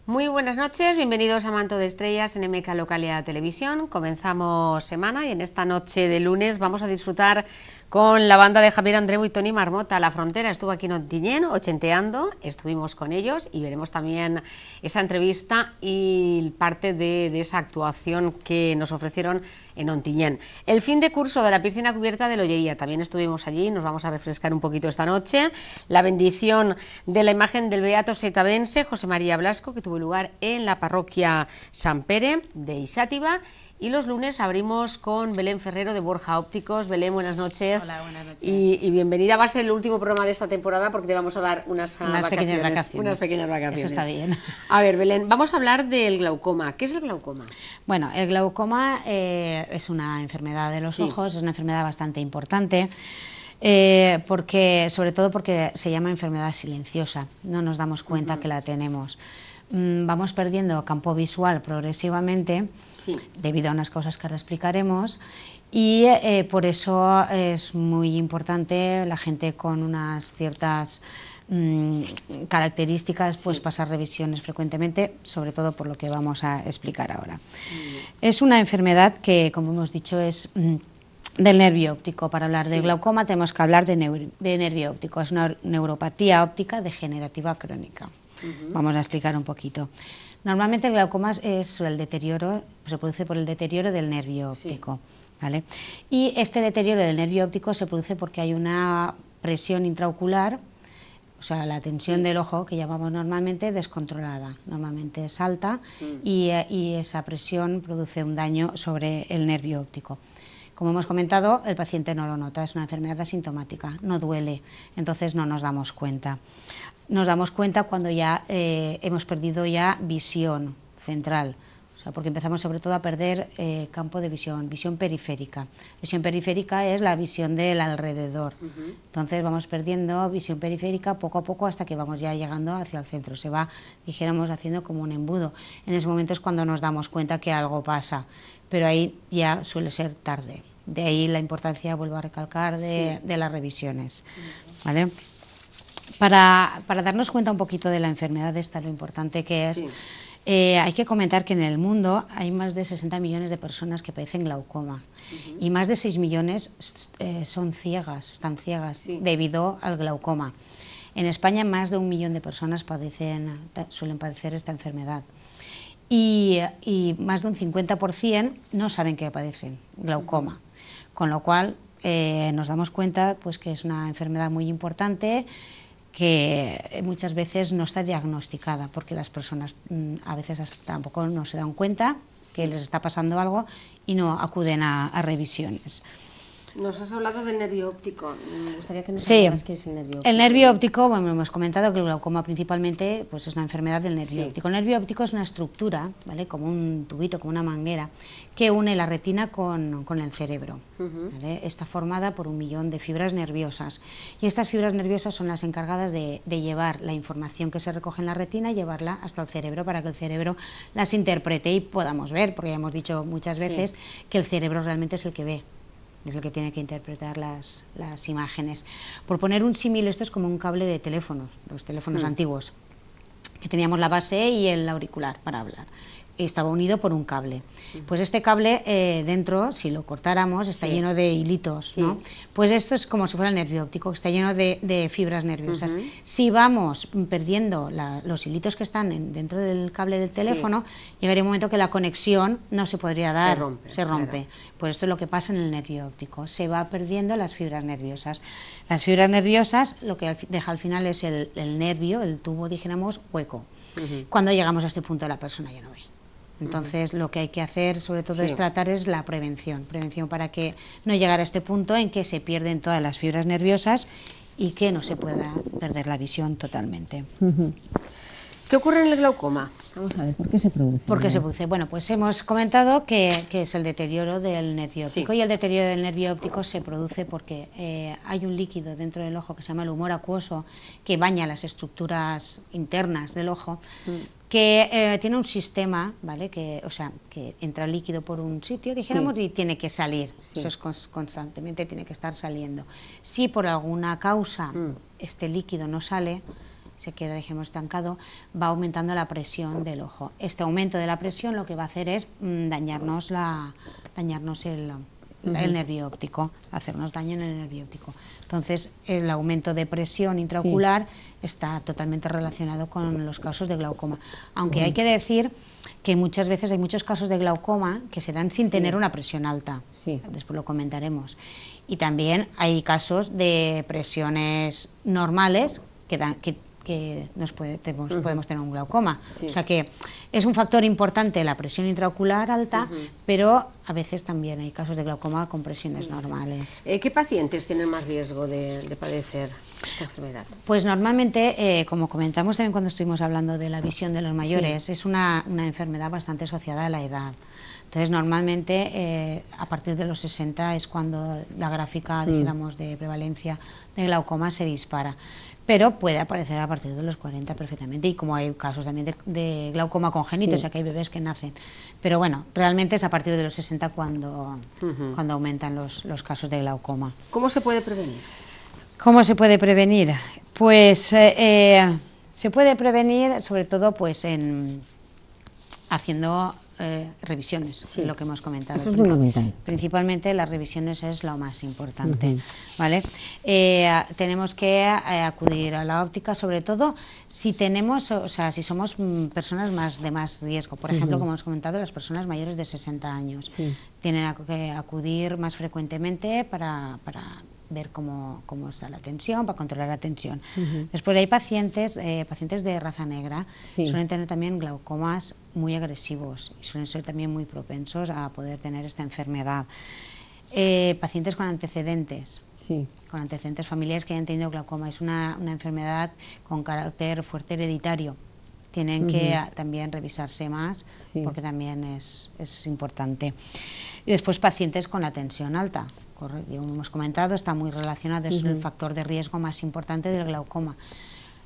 Muy buenas noches, bienvenidos a Manto de Estrellas en MK Localia Televisión. Comenzamos semana y en esta noche de lunes vamos a disfrutar con la banda de Javier Andreu y Toni Marmota. La Frontera estuvo aquí en Ontinyent, ochenteando, estuvimos con ellos y veremos también esa entrevista y parte de esa actuación que nos ofrecieron en Ontinyent. El fin de curso de la piscina cubierta de l'Olleria, también estuvimos allí, nos vamos a refrescar un poquito esta noche. La bendición de la imagen del Beato Setabense, José María Blasco, que tuvo lugar en la parroquia San Pere de Isátiva. Y los lunes abrimos con Belén Ferrero de Borja Ópticos. Belén, buenas noches. Hola, buenas noches. Y bienvenida. Va a ser el último programa de esta temporada porque te vamos a dar unas pequeñas vacaciones. Unas pequeñas vacaciones. Eso está bien. A ver, Belén, vamos a hablar del glaucoma. ¿Qué es el glaucoma? Bueno, el glaucoma es una enfermedad de los ojos, es una enfermedad bastante importante. Sobre todo porque se llama enfermedad silenciosa, no nos damos cuenta que la tenemos. Vamos perdiendo campo visual progresivamente, debido a unas cosas que ahora explicaremos, y por eso es muy importante la gente con unas ciertas características, pues pasar revisiones frecuentemente, sobre todo por lo que vamos a explicar ahora. Es una enfermedad que, como hemos dicho, es del nervio óptico. Para hablar de glaucoma tenemos que hablar de nervio óptico. Es una neuropatía óptica degenerativa crónica. Vamos a explicar un poquito. Normalmente el glaucoma es el deterioro, se produce por el deterioro del nervio óptico, ¿vale? Y este deterioro del nervio óptico se produce porque hay una presión intraocular, o sea, la tensión del ojo, que llamamos normalmente, descontrolada. Normalmente es alta y esa presión produce un daño sobre el nervio óptico. Como hemos comentado, el paciente no lo nota, es una enfermedad asintomática, no duele, entonces no nos damos cuenta. Nos damos cuenta cuando ya hemos perdido ya visión central, o sea, porque empezamos sobre todo a perder campo de visión, visión periférica. Visión periférica es la visión del alrededor, entonces vamos perdiendo visión periférica poco a poco hasta que vamos ya llegando hacia el centro, se va, dijéramos, haciendo como un embudo. En ese momento es cuando nos damos cuenta que algo pasa, pero ahí ya suele ser tarde. De ahí la importancia, vuelvo a recalcar, de las revisiones, ¿vale? Para darnos cuenta un poquito de la enfermedad esta, lo importante que es, hay que comentar que en el mundo hay más de 60 millones de personas que padecen glaucoma y más de 6 millones son ciegas, están ciegas debido al glaucoma. En España más de 1 millón de personas suelen padecer esta enfermedad. Y más de un 50% no saben que padecen glaucoma, con lo cual nos damos cuenta pues, que es una enfermedad muy importante que muchas veces no está diagnosticada porque las personas a veces tampoco no se dan cuenta que les está pasando algo y no acuden a revisiones. Nos has hablado del nervio óptico, me gustaría que nos digas qué es el nervio óptico. El nervio óptico, bueno, hemos comentado que el glaucoma principalmente pues es una enfermedad del nervio óptico. El nervio óptico es una estructura, ¿vale? Como un tubito, como una manguera, que une la retina con el cerebro. ¿Vale? Está formada por 1 millón de fibras nerviosas y estas fibras nerviosas son las encargadas de llevar la información que se recoge en la retina y llevarla hasta el cerebro para que el cerebro las interprete y podamos ver, porque ya hemos dicho muchas veces que el cerebro realmente es el que ve. Es el que tiene que interpretar las imágenes. Por poner un símil, esto es como un cable de teléfonos, los teléfonos antiguos, que teníamos la base y el auricular para hablar. Estaba unido por un cable. Pues este cable dentro, si lo cortáramos, está lleno de hilitos, ¿no? Pues esto es como si fuera el nervio óptico, está lleno de fibras nerviosas. Si vamos perdiendo los hilitos que están dentro del cable del teléfono, llegaría un momento que la conexión no se podría dar, se rompe. Pues esto es lo que pasa en el nervio óptico, se va perdiendo las fibras nerviosas. Las fibras nerviosas lo que deja al final es el nervio, el tubo, dijéramos, hueco. Cuando llegamos a este punto la persona ya no ve. Entonces lo que hay que hacer sobre todo es tratar es la prevención para que no llegara a este punto en que se pierden todas las fibras nerviosas y que no se pueda perder la visión totalmente. ¿Qué ocurre en el glaucoma? Vamos a ver, ¿por qué se produce? ¿Por qué se produce? Bueno, pues hemos comentado que es el deterioro del nervio óptico y el deterioro del nervio óptico se produce porque hay un líquido dentro del ojo que se llama el humor acuoso que baña las estructuras internas del ojo que tiene un sistema, ¿vale? O sea, que entra el líquido por un sitio, dijéramos, y tiene que salir. Eso es constantemente, tiene que estar saliendo. Si por alguna causa este líquido no sale, se queda, dijimos, estancado, va aumentando la presión del ojo. Este aumento de la presión lo que va a hacer es dañarnos el nervio óptico, hacernos daño en el nervio óptico. Entonces, el aumento de presión intraocular está totalmente relacionado con los casos de glaucoma. Aunque hay que decir que muchas veces hay muchos casos de glaucoma que se dan sin tener una presión alta. Después lo comentaremos. Y también hay casos de presiones normales que podemos tener un glaucoma. O sea que es un factor importante la presión intraocular alta, pero a veces también hay casos de glaucoma con presiones normales. ¿Qué pacientes tienen más riesgo de padecer esta enfermedad? Pues normalmente, como comentamos también cuando estuvimos hablando de la visión de los mayores, es una enfermedad bastante asociada a la edad. Entonces, normalmente, a partir de los 60 es cuando la gráfica, dijéramos, de prevalencia de glaucoma se dispara. Pero puede aparecer a partir de los 40 perfectamente, y como hay casos también de glaucoma congénito, o sea que hay bebés que nacen. Pero bueno, realmente es a partir de los 60 cuando aumentan los casos de glaucoma. ¿Cómo se puede prevenir? ¿Cómo se puede prevenir? Pues se puede prevenir sobre todo pues haciendo revisiones, lo que hemos comentado. Eso es fundamental. Principalmente las revisiones es lo más importante, ¿vale? Tenemos que acudir a la óptica, sobre todo si tenemos, o sea, si somos personas de más riesgo. Por ejemplo, como hemos comentado, las personas mayores de 60 años tienen que acudir más frecuentemente para ver cómo está la tensión, para controlar la tensión. Después hay pacientes de raza negra, suelen tener también glaucomas muy agresivos y suelen ser también muy propensos a poder tener esta enfermedad. Pacientes con antecedentes familiares que hayan tenido glaucoma, es una enfermedad con carácter fuerte hereditario. Tienen que también revisarse más porque también es importante. Y después pacientes con la tensión alta. Como hemos comentado, está muy relacionado, es el factor de riesgo más importante del glaucoma.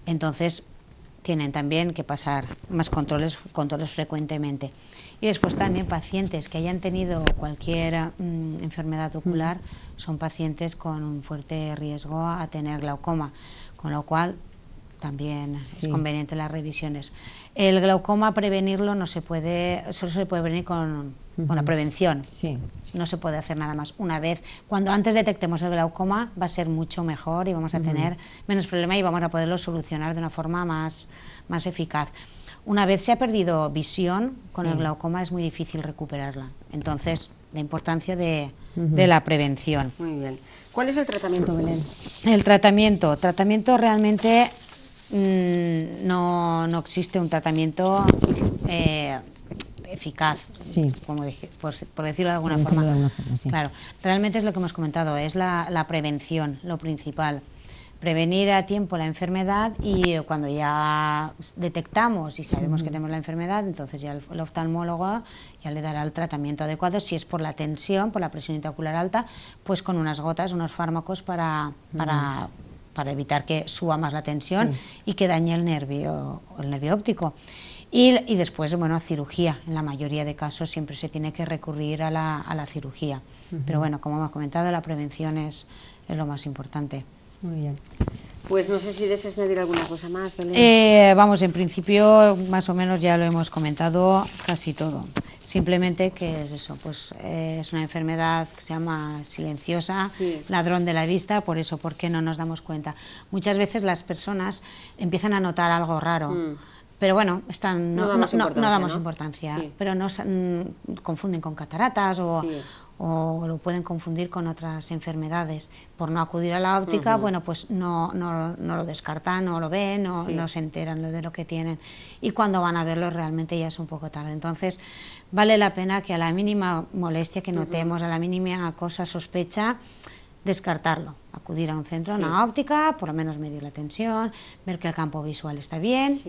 Entonces, tienen también que pasar más controles frecuentemente. Y después también pacientes que hayan tenido cualquier enfermedad ocular, son pacientes con un fuerte riesgo a tener glaucoma, con lo cual también es conveniente las revisiones. El glaucoma, prevenirlo no se puede, solo se puede prevenir con la prevención. No se puede hacer nada más. Una vez, antes detectemos el glaucoma, va a ser mucho mejor y vamos a tener menos problema y vamos a poderlo solucionar de una forma más eficaz. Una vez se ha perdido visión, con el glaucoma es muy difícil recuperarla. Entonces, la importancia de la prevención. Muy bien. ¿Cuál es el tratamiento, Belén? El tratamiento realmente no existe un tratamiento eficaz, como dije, por decirlo de alguna forma. Claro, realmente es lo que hemos comentado, es la prevención, lo principal. Prevenir a tiempo la enfermedad, y cuando ya detectamos y sabemos que tenemos la enfermedad, entonces ya el oftalmólogo ya le dará el tratamiento adecuado. Si es por la tensión, por la presión intraocular alta, pues con unas gotas, unos fármacos para evitar que suba más la tensión y que dañe el nervio óptico. Y después, bueno, cirugía. En la mayoría de casos siempre se tiene que recurrir a la cirugía. Pero bueno, como hemos comentado, la prevención es lo más importante. Muy bien. Pues no sé si deseas añadir alguna cosa más, Belén. Vamos, en principio, más o menos ya lo hemos comentado casi todo. Simplemente que es eso, pues es una enfermedad que se llama silenciosa, ladrón de la vista, por eso, porque no nos damos cuenta. Muchas veces las personas empiezan a notar algo raro, pero bueno, no damos importancia, pero confunden con cataratas o lo pueden confundir con otras enfermedades. Por no acudir a la óptica, bueno, pues no lo descartan, no lo ven, no se enteran de lo que tienen. Y cuando van a verlo realmente ya es un poco tarde. Entonces, vale la pena que a la mínima molestia que notemos, a la mínima cosa, sospecha, descartarlo. Acudir a un centro, a una óptica, por lo menos medir la tensión, ver que el campo visual está bien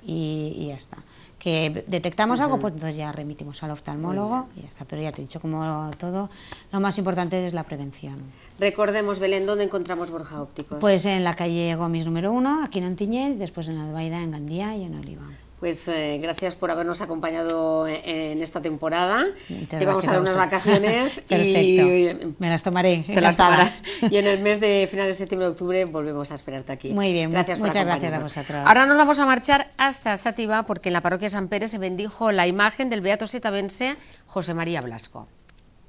y ya está. Que detectamos algo, pues entonces ya remitimos al oftalmólogo y ya está. Pero ya te he dicho, como todo, lo más importante es la prevención. Recordemos, Belén, ¿dónde encontramos Borja Ópticos? Pues en la calle Gomis número 1, aquí en Ontinyent, después en Albaida, en Gandía y en Oliva. Pues gracias por habernos acompañado en esta temporada. Te vamos a dar unas vosotros. vacaciones. Perfecto. Y me las tomaré. te las tomarás. Y en el mes de finales de septiembre-octubre volvemos a esperarte aquí. Muy bien, gracias muchas gracias a vosotros. Ahora nos vamos a marchar hasta Sátiva porque en la parroquia San Pérez se bendijo la imagen del beato setavense José María Blasco.